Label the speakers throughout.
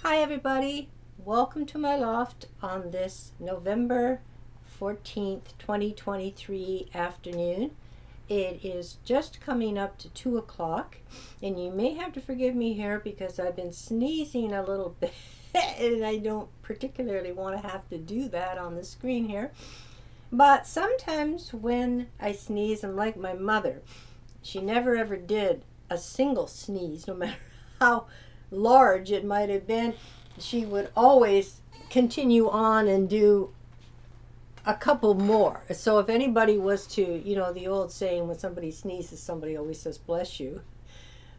Speaker 1: Hi everybody, welcome to my loft on this November 14th, 2023 afternoon. It is just coming up to 2 o'clock, and you may have to forgive me here because I've been sneezing a little bit and I don't particularly want to have to do that on the screen here. But sometimes when I sneeze, I'm like my mother. She never ever did a single sneeze, no matter how large it might have been. She would always continue on and do a couple more. So if anybody was to, the old saying, when somebody sneezes, somebody always says, bless you.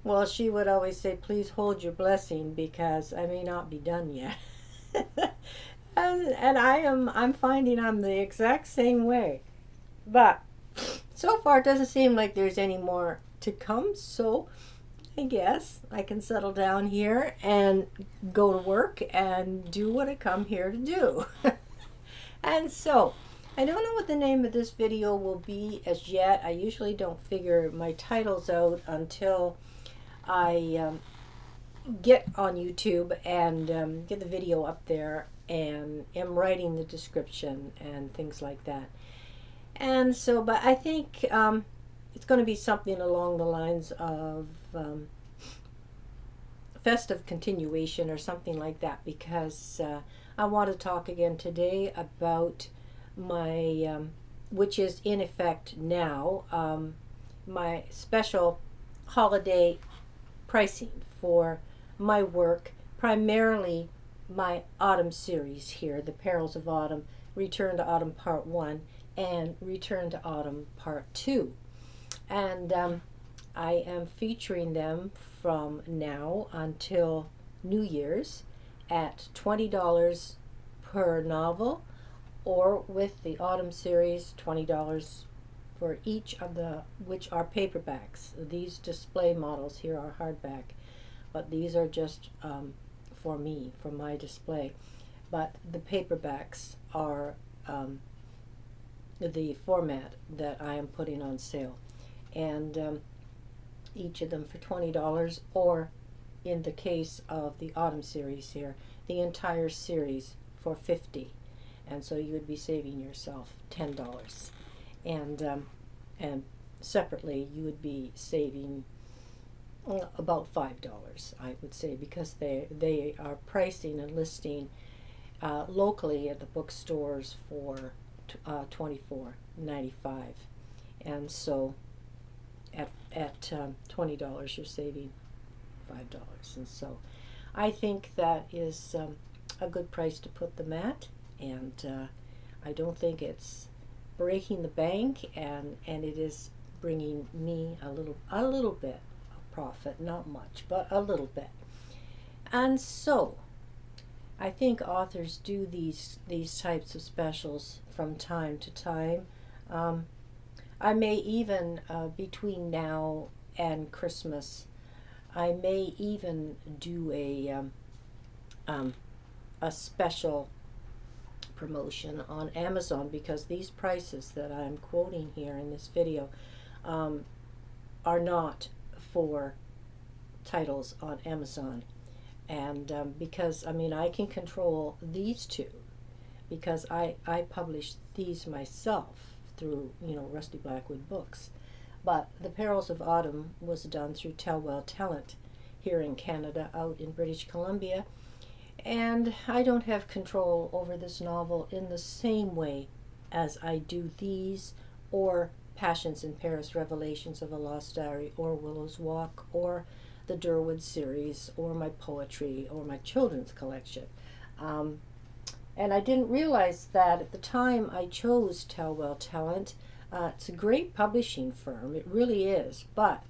Speaker 1: Well, she would always say, please hold your blessing because I may not be done yet. and I'm finding I'm the exact same way. But so far it doesn't seem like there's any more to come, so I guess I can settle down here and go to work and do what I come here to do. And so I don't know what the name of this video will be as yet. I usually don't figure my titles out until I get on YouTube and get the video up there and am writing the description and things like that. And so, but I think it's going to be something along the lines of Festive Continuation or something like that, because I want to talk again today about my, which is in effect now, my special holiday pricing for my work, primarily my autumn series here, the Perils of Autumn, Return to Autumn Part 1, and Return to Autumn Part 2. And I am featuring them from now until New Year's at $20 per novel, or with the Autumn series, $20 for each of the, which are paperbacks. These display models here are hardback, but these are just for me, for my display. But the paperbacks are the format that I am putting on sale, and each of them for $20, or in the case of the Autumn series here, the entire series for $50, and so you would be saving yourself $10, and separately you would be saving about $5, I would say, because they are pricing and listing locally at the bookstores for $24.95, and so at $20 you're saving $5, and so I think that is a good price to put them at, and I don't think it's breaking the bank, and it is bringing me a little bit of profit, not much, but a little bit. And so I think authors do these types of specials from time to time. I may even, between now and Christmas, I may even do a special promotion on Amazon, because these prices that I'm quoting here in this video are not for titles on Amazon. And because, I can control these two, because I publish these myself through, Rusty Blackwood Books. But The Perils of Autumn was done through Tellwell Talent here in Canada, out in British Columbia. And I don't have control over this novel in the same way as I do these, or Passions in Paris, Revelations of a Lost Diary, or Willow's Walk, or the Durwood series, or my poetry, or my children's collection. And I didn't realize that at the time I chose Tellwell Talent. It's a great publishing firm, it really is, but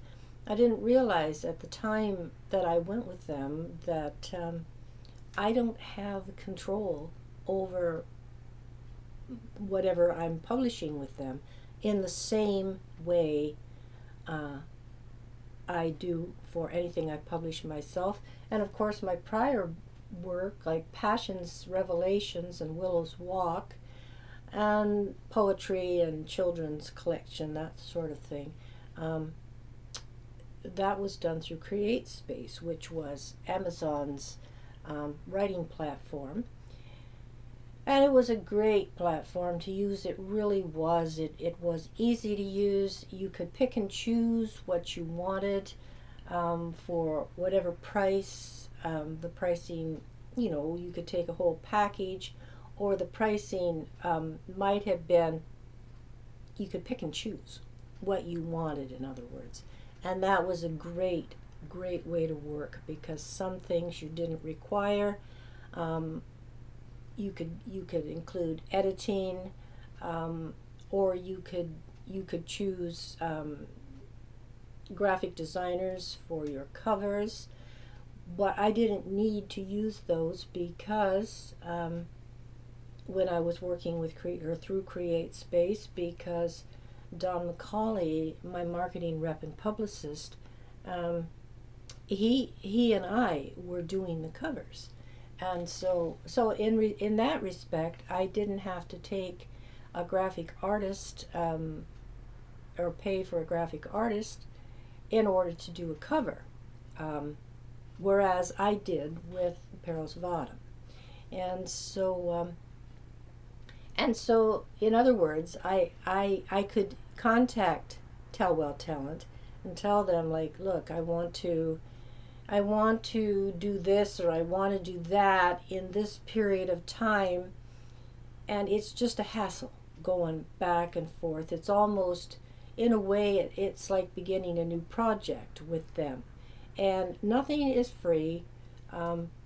Speaker 1: I didn't realize at the time that I went with them that I don't have control over whatever I'm publishing with them in the same way I do for anything I publish myself. And of course my prior work, like Passions, Revelations, and Willow's Walk, and poetry and children's collection, that sort of thing, that was done through CreateSpace, which was Amazon's writing platform. And it was a great platform to use. It really was. It was easy to use. You could pick and choose what you wanted for whatever price. The pricing, you could take a whole package, or the pricing might have been, you could pick and choose what you wanted, in other words. And that was a great, great way to work, because some things you didn't require. You could include editing, or you could choose graphic designers for your covers. But I didn't need to use those, because when I was working with through Create Space, because Don McCauley, my marketing rep and publicist, he and I were doing the covers. And so in that respect, I didn't have to take a graphic artist, or pay for a graphic artist in order to do a cover, whereas I did with Perils of Autumn. And so in other words, I could contact Tellwell Talent and tell them, like, look, I want to do this, or I want to do that in this period of time. And it's just a hassle going back and forth. It's almost, in a way, it's like beginning a new project with them. And nothing is free.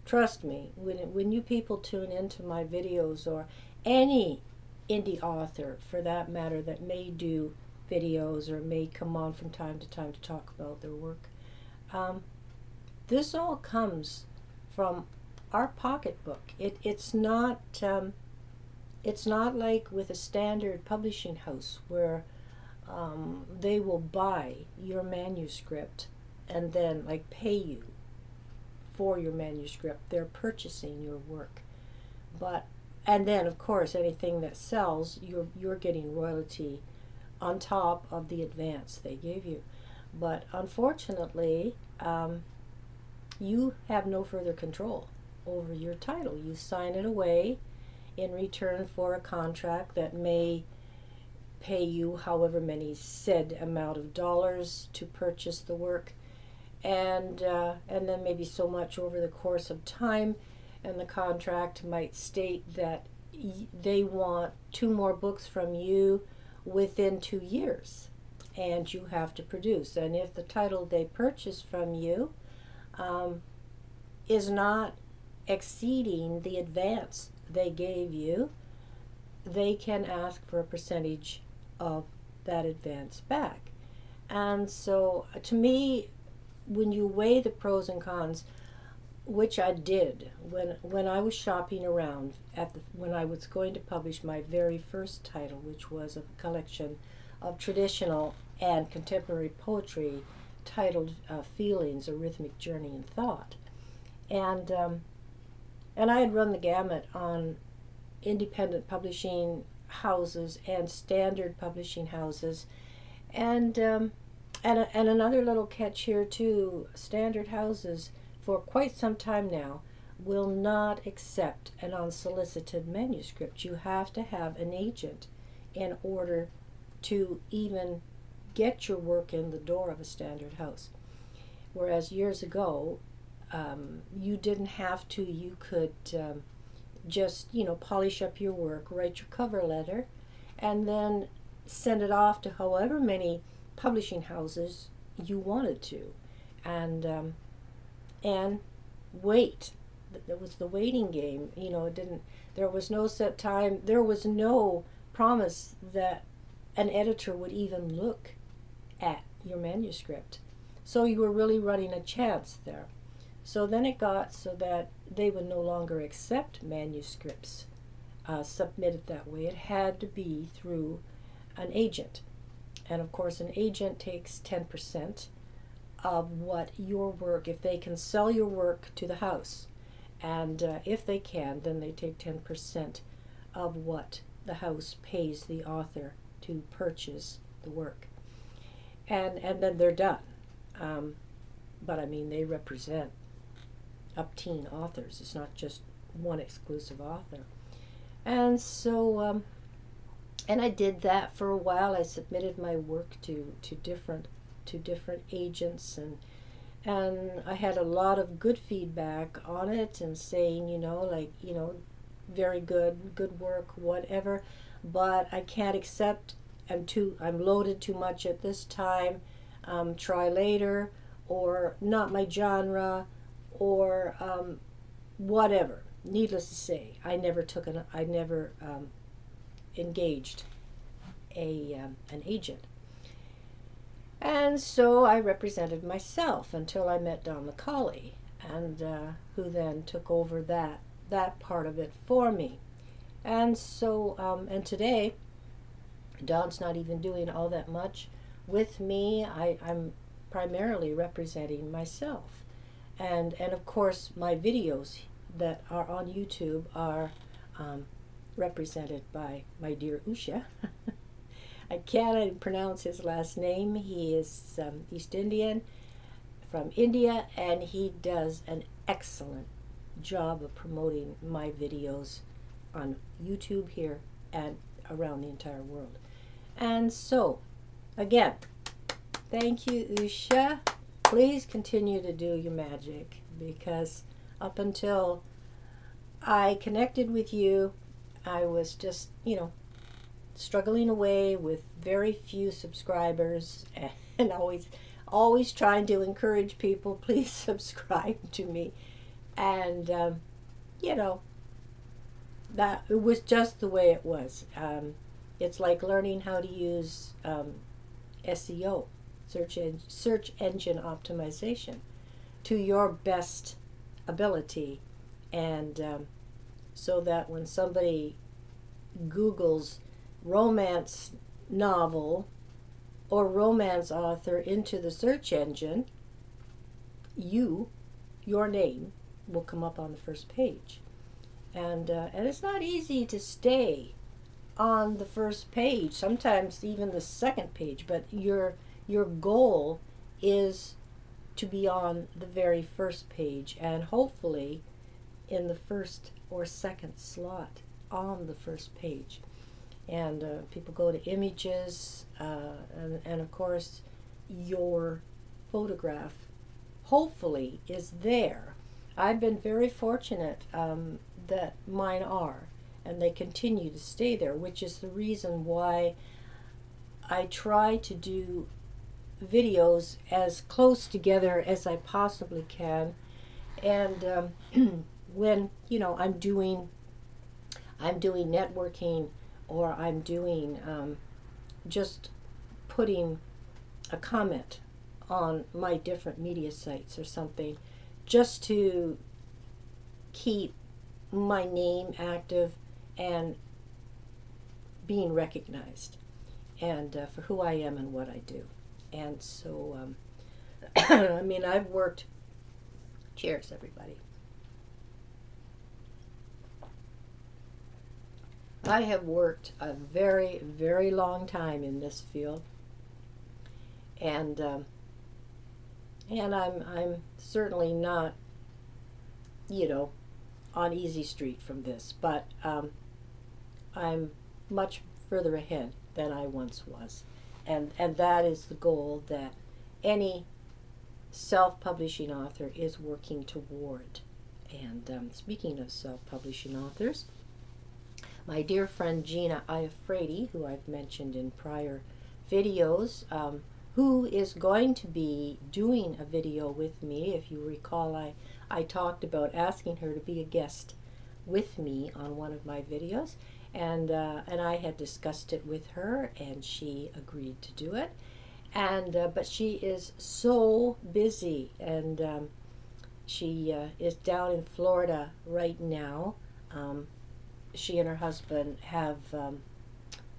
Speaker 1: Trust me, when you people tune into my videos, or any indie author for that matter that may do videos or may come on from time to time to talk about their work, this all comes from our pocketbook. It's not like with a standard publishing house where they will buy your manuscript and then like pay you for your manuscript. They're purchasing your work. And then of course anything that sells, you're getting royalty on top of the advance they gave you. But unfortunately, you have no further control over your title. You sign it away in return for a contract that may pay you however many said amount of dollars to purchase the work, and then maybe so much over the course of time. And the contract might state that they want 2 more books from you within 2 years, and you have to produce. And if the title they purchase from you is not exceeding the advance they gave you, they can ask for a percentage of that advance back. And so to me, when you weigh the pros and cons, which I did when I was shopping around when I was going to publish my very first title, which was a collection of traditional and contemporary poetry titled Feelings, A Rhythmic Journey in Thought. And I had run the gamut on independent publishing houses and standard publishing houses. And another little catch here too, standard houses for quite some time now will not accept an unsolicited manuscript. You have to have an agent in order to even get your work in the door of a standard house. Whereas years ago, you didn't have to. You could just, polish up your work, write your cover letter, and then send it off to however many publishing houses you wanted to, and wait. There was the waiting game. There was no set time. There was no promise that an editor would even look at your manuscript. So you were really running a chance there. So then it got so that they would no longer accept manuscripts submitted that way. It had to be through an agent. And of course, an agent takes 10% of what your work, if they can sell your work to the house, and if they can, then they take 10% of what the house pays the author to purchase the work. And then they're done. But I mean, they represent up teen authors. It's not just one exclusive author. And so, and I did that for a while. I submitted my work to different agents, and I had a lot of good feedback on it, and saying, very good work, whatever. But I can't accept. I'm loaded too much at this time. Try later, or not my genre, or whatever. Needless to say, I never engaged an agent, and so I represented myself until I met Don McCauley, and who then took over that part of it for me. And so, and today, Don's not even doing all that much with me. I'm primarily representing myself, and of course my videos that are on YouTube are represented by my dear Usha. I can't pronounce his last name. He is East Indian, from India, and he does an excellent job of promoting my videos on YouTube here and around the entire world. And so, again, thank you, Usha. Please continue to do your magic, because up until I connected with you, I was just, struggling away with very few subscribers, and always trying to encourage people, please subscribe to me. And, that it was just the way it was. It's like learning how to use SEO, search engine optimization, to your best ability, and so that when somebody Googles romance novel or romance author into the search engine, your name will come up on the first page. And it's not easy to stay on the first page, sometimes even the second page, but your goal is to be on the very first page, and hopefully in the first or second slot on the first page. And people go to images, and of course your photograph hopefully is there. I've been very fortunate that mine are, and they continue to stay there, which is the reason why I try to do videos as close together as I possibly can. And when I'm doing networking, or I'm doing just putting a comment on my different media sites or something, just to keep my name active and being recognized, and for who I am and what I do. And so, I've worked, cheers everybody, I have worked a very, very long time in this field, and I'm certainly not, on easy street from this, but I'm much further ahead than I once was, and that is the goal that any self-publishing author is working toward. And speaking of self-publishing authors, my dear friend Gina Iafredi, who I've mentioned in prior videos, who is going to be doing a video with me. If you recall, I talked about asking her to be a guest with me on one of my videos, and I had discussed it with her, and she agreed to do it. And but she is so busy, and she is down in Florida right now. She and her husband have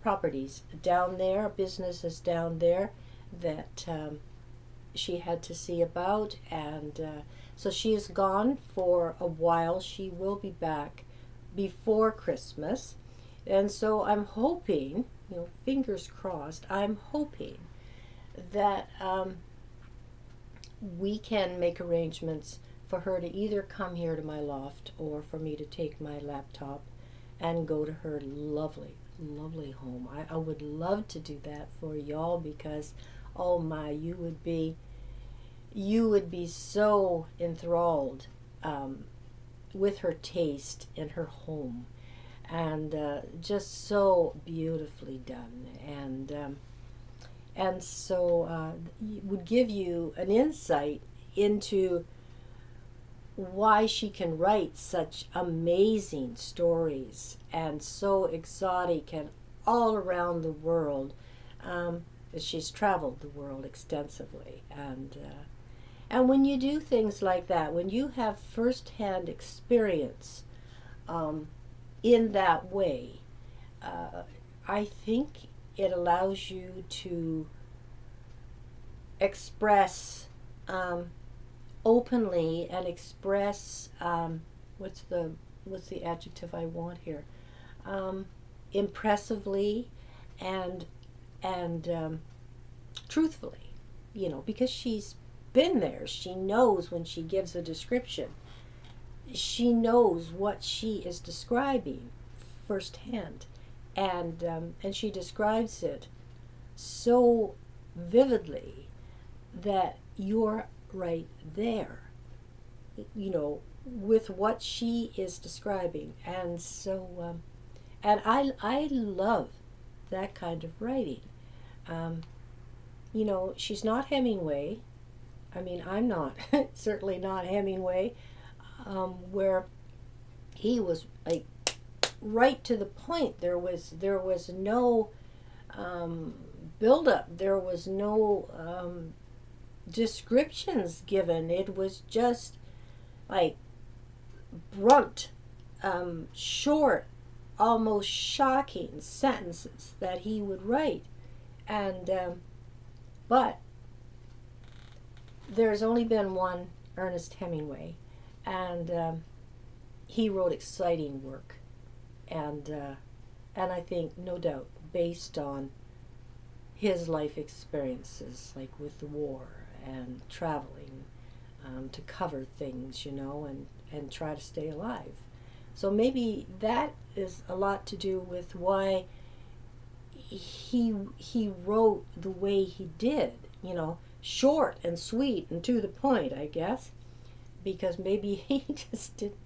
Speaker 1: properties down there, businesses down there that she had to see about, and so she is gone for a while. She will be back before Christmas, and so I'm hoping, fingers crossed, I'm hoping that we can make arrangements for her to either come here to my loft or for me to take my laptop and go to her lovely, lovely home. I would love to do that for y'all because, oh my, you would be so enthralled with her taste and her home, and just so beautifully done, and so would give you an insight into why she can write such amazing stories and so exotic and all around the world. She's traveled the world extensively, and when you do things like that, when you have firsthand experience in that way, I think it allows you to express openly and express what's the adjective I want here? Impressively and truthfully, because she's been there. She knows when she gives a description. She knows what she is describing firsthand, and she describes it so vividly that you're right there, with what she is describing, and so and I love that kind of writing. She's not Hemingway. I mean, I'm not certainly not Hemingway, where he was like right to the point. There was no build up. There was no descriptions given. It was just like brunt, short, almost shocking sentences that he would write, and but there's only been one Ernest Hemingway, and he wrote exciting work, and I think no doubt based on his life experiences, like with the war and traveling to cover things, and try to stay alive. So maybe that is a lot to do with why he wrote the way he did, short and sweet and to the point, I guess, because maybe he just didn't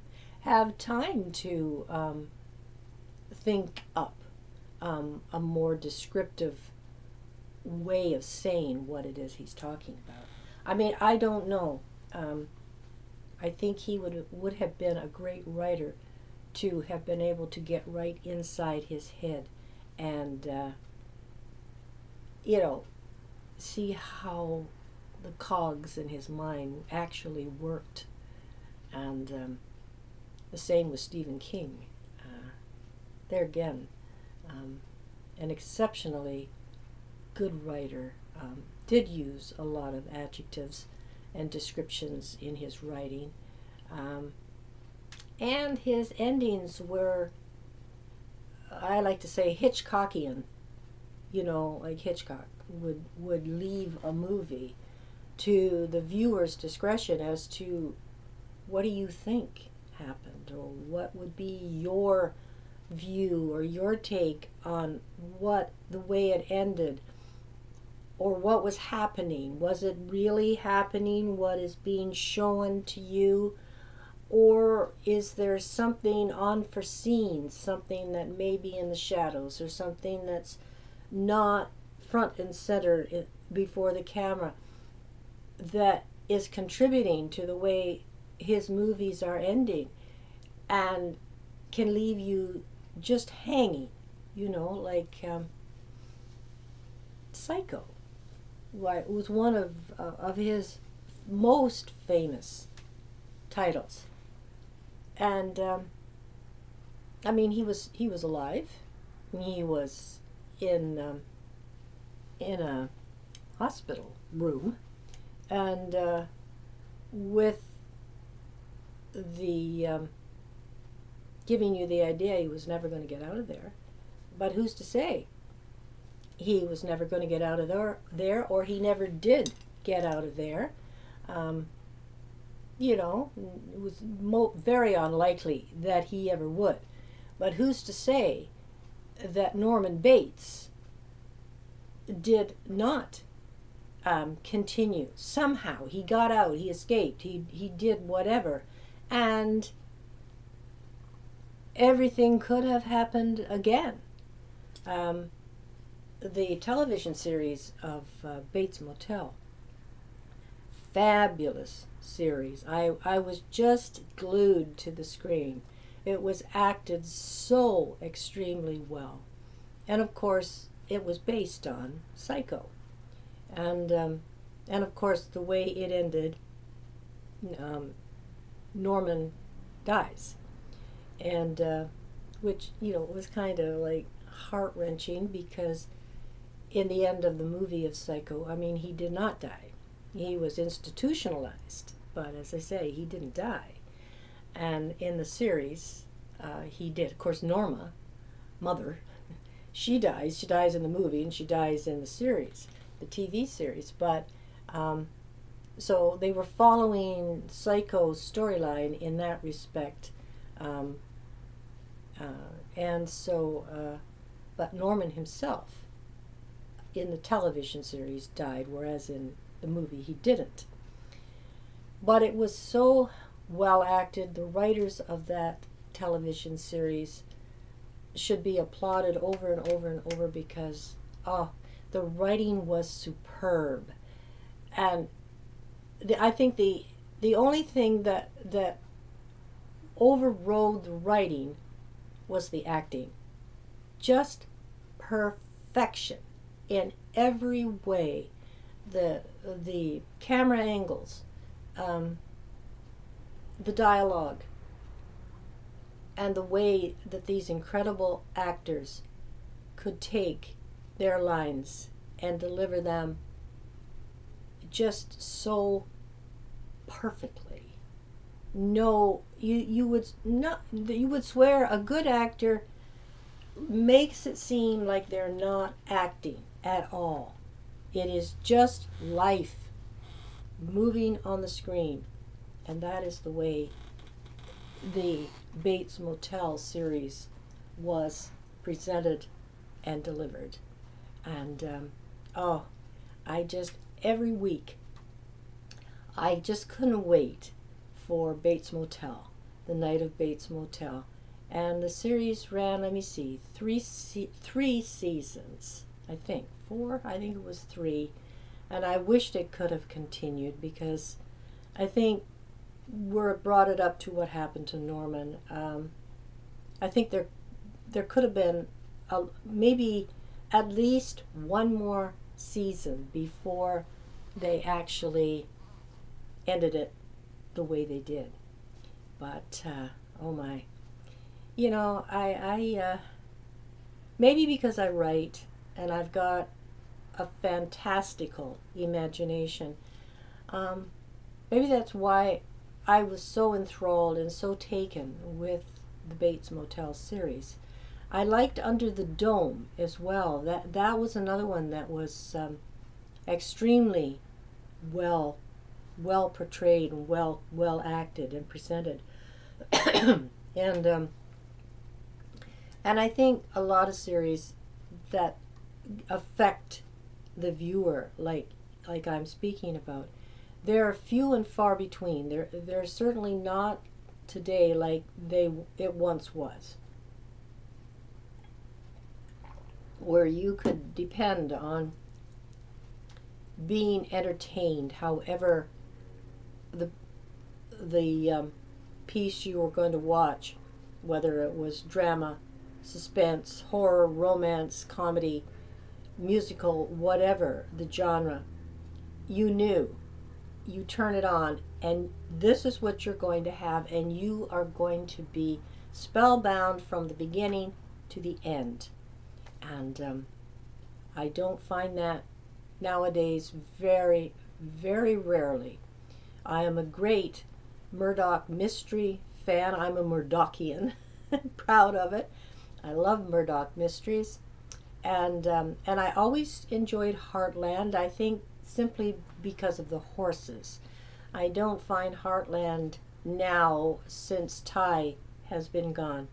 Speaker 1: have time to think up a more descriptive way of saying what it is he's talking about. I mean, I don't know. I think he would have been a great writer to have been able to get right inside his head and see how the cogs in his mind actually worked. And the same with Stephen King. There again, an exceptionally good writer, did use a lot of adjectives and descriptions in his writing. And his endings were, I like to say, Hitchcockian. Like Hitchcock would leave a movie to the viewer's discretion as to what do you think happened, or what would be your view or your take on the way it ended, or what was happening. Was it really happening, what is being shown to you? Or is there something unforeseen, something that may be in the shadows, or something that's not front and center before the camera that is contributing to the way his movies are ending and can leave you just hanging, like Psycho. It was one of his most famous titles. And I mean, he was alive. He was in a hospital room, and with the giving you the idea he was never going to get out of there. But who's to say he was never going to get out of there, or he never did get out of there? you know, it was very unlikely that he ever would. But who's to say that Norman Bates did not continue? Somehow he got out, he escaped, he did whatever, and everything could have happened again. The television series of Bates Motel, fabulous series. I was just glued to the screen. It was acted so extremely well. And of course, it was based on Psycho. And of course, the way it ended, Norman dies. And which, you know, was kind of like heart-wrenching, because in the end of the movie of Psycho, I mean, he did not die. He was institutionalized, but as I say, he didn't die. And in the series, he did. Of course, Norma, mother, she dies. She dies in the movie, and she dies in the series, the TV series. But so they were following Psycho's storyline in that respect. And so, but Norman himself in the television series died, whereas in the movie he didn't. But it was so well acted. The writers of that television series should be applauded over and over and over, because the writing was superb. And I think the only thing that overrode the writing was the acting. Just perfection in every way. The camera angles, the dialogue, and the way that these incredible actors could take their lines and deliver them just so perfectly. No, you would swear a good actor makes it seem like they're not acting at all. It is just life moving on the screen. And that is the way the Bates Motel series was presented and delivered. And every week, I just couldn't wait for Bates Motel, the night of Bates Motel. And the series ran, let me see, three seasons, I think. 4? I think it was 3. And I wished it could have continued, because I think where it brought it up to what happened to Norman, I think there could have been maybe at least one more season before they actually ended it the way they did. But oh my, you know, I maybe because I write and I've got a fantastical imagination, maybe that's why I was so enthralled and so taken with the Bates Motel series. I liked Under the Dome as well. That was another one that was extremely well portrayed and well acted and presented. and I think a lot of series that affect the viewer, like I'm speaking about, they're few and far between. They're certainly not today like it once was, where you could depend on being entertained, however the piece you were going to watch, whether it was drama, suspense, horror, romance, comedy, musical, whatever the genre, you knew. You turn it on, and this is what you're going to have, and you are going to be spellbound from the beginning to the end. And I don't find that nowadays, very, very rarely. I am a great Murdoch mystery fan. I'm a Murdochian, proud of it. I love Murdoch mysteries, and I always enjoyed Heartland. I think simply because of the horses. I don't find Heartland now, since Ty has been gone,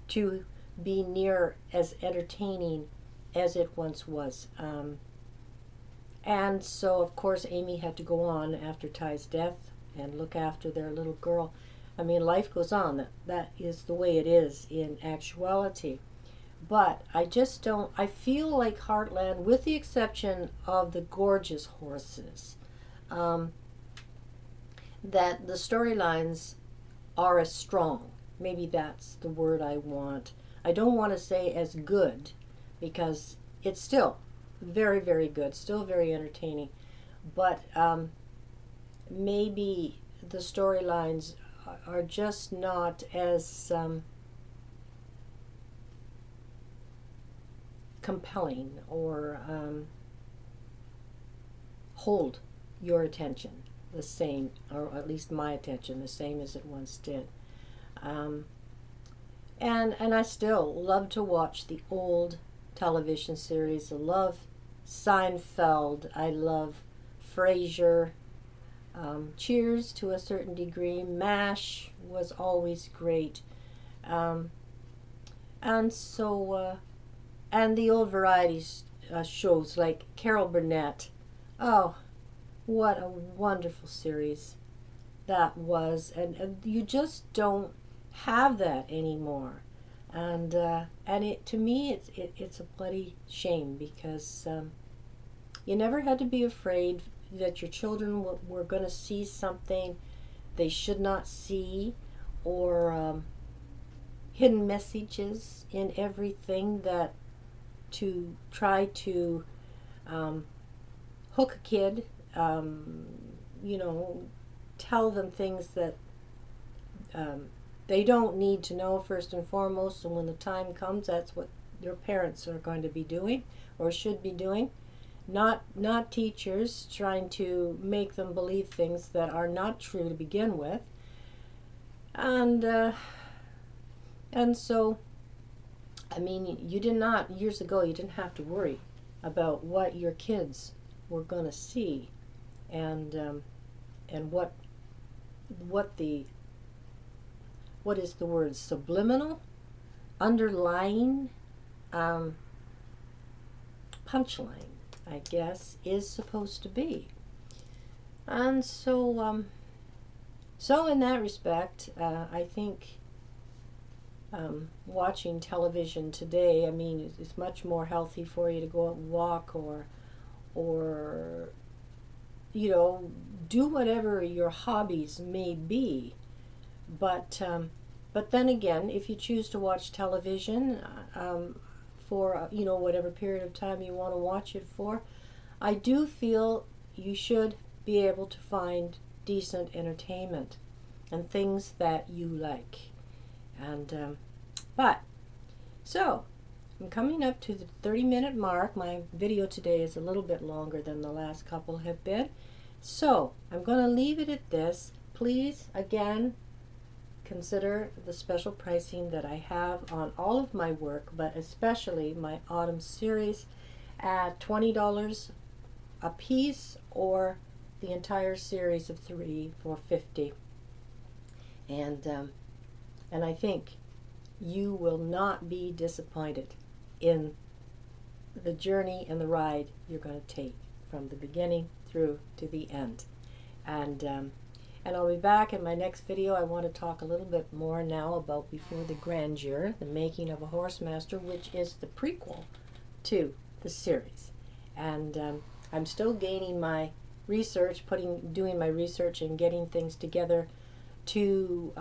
Speaker 1: to be near as entertaining as it once was. And so, of course, Amy had to go on after Ty's death and look after their little girl. I mean, life goes on. That is the way it is in actuality. But I just don't, I feel like Heartland, with the exception of the gorgeous horses, that the storylines are as strong. Maybe that's the word I want. I don't want to say as good, because it's still very, very good, still very entertaining. But maybe the storylines are just not as compelling or hold your attention the same, or at least my attention, the same as it once did. And I still love to watch the old television series. I love Seinfeld. I love Frasier. Cheers to a certain degree. MASH was always great. And so, and the old varieties shows like Carol Burnett. Oh, what a wonderful series that was. And you just don't have that anymore. And it, to me, it's a bloody shame, because you never had to be afraid that your children were going to see something they should not see, or hidden messages in everything that to try to hook a kid, tell them things that they don't need to know, first and foremost, and when the time comes, that's what your parents are going to be doing or should be doing. Not teachers trying to make them believe things that are not true to begin with. And so, I mean, years ago, you didn't have to worry about what your kids were going to see, and what is the word, subliminal, underlying punchline, I guess, is supposed to be. And so in that respect, I think watching television today, I mean, it's much more healthy for you to go out and walk, or do whatever your hobbies may be. But then again, if you choose to watch television for whatever period of time you want to watch it for, I do feel you should be able to find decent entertainment and things that you like. And so I'm coming up to the 30-minute mark. My video today is a little bit longer than the last couple have been, so I'm going to leave it at this. Please, again, consider the special pricing that I have on all of my work, but especially my autumn series, at $20 a piece, or the entire series of 3 for $50. And I think you will not be disappointed in the journey and the ride you're going to take from the beginning through to the end. And I'll be back in my next video. I want to talk a little bit more now about Before the Grandeur, The Making of a Horsemaster, which is the prequel to the series. And I'm still gaining my research, doing my research and getting things together to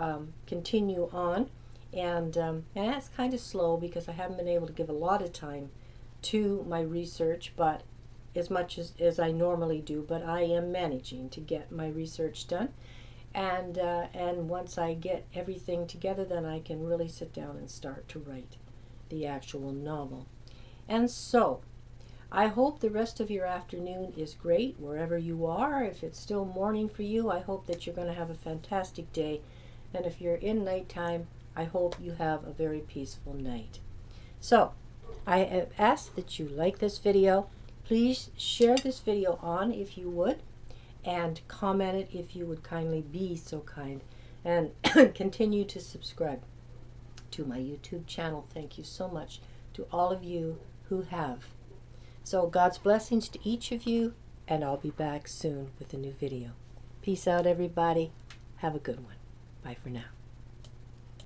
Speaker 1: continue on. And that's kind of slow, because I haven't been able to give a lot of time to my research, but as much as I normally do. But I am managing to get my research done. And once I get everything together, then I can really sit down and start to write the actual novel. And so, I hope the rest of your afternoon is great, wherever you are. If it's still morning for you, I hope that you're going to have a fantastic day. And if you're in nighttime, I hope you have a very peaceful night. So, I ask that you like this video. Please share this video on if you would. and comment it if you would kindly be so kind, and continue to subscribe to my YouTube channel. Thank you so much to all of you who have. So God's blessings to each of you, and I'll be back soon with a new video. Peace out, everybody. Have a good one. Bye for now.